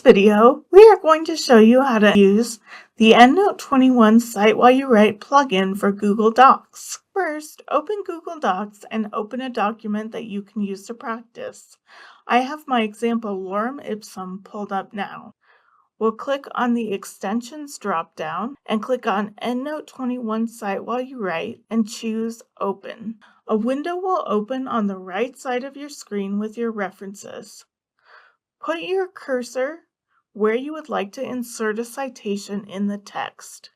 video, we are going to show you how to use the EndNote 21 Cite-While-You-Write plugin for Google Docs. First, open Google Docs and open a document that you can use to practice. I have my example lorem ipsum pulled up now. We'll click on the Extensions drop-down and click on EndNote 21 Cite-While-You-Write and choose Open. A window will open on the right side of your screen with your references. Put your cursor where you would like to insert a citation in the text.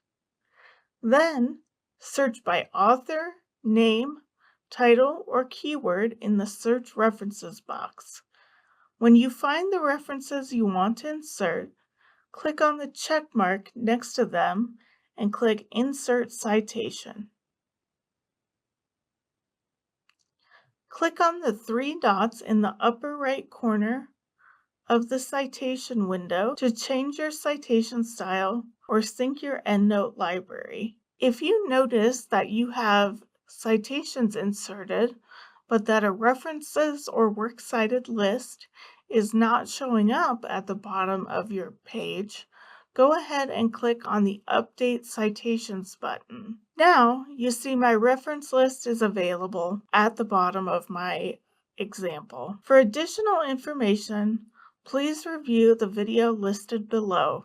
Then, search by author, name, title, or keyword in the Search References box. When you find the references you want to insert, click on the check mark next to them and click Insert Citation. Click on the three dots in the upper right corner of the citation window to change your citation style or sync your EndNote library. If you notice that you have citations inserted, but that a references or works cited list is not showing up at the bottom of your page, go ahead and click on the Update Citations button. Now you see my reference list is available at the bottom of my example. For additional information, please review the video listed below.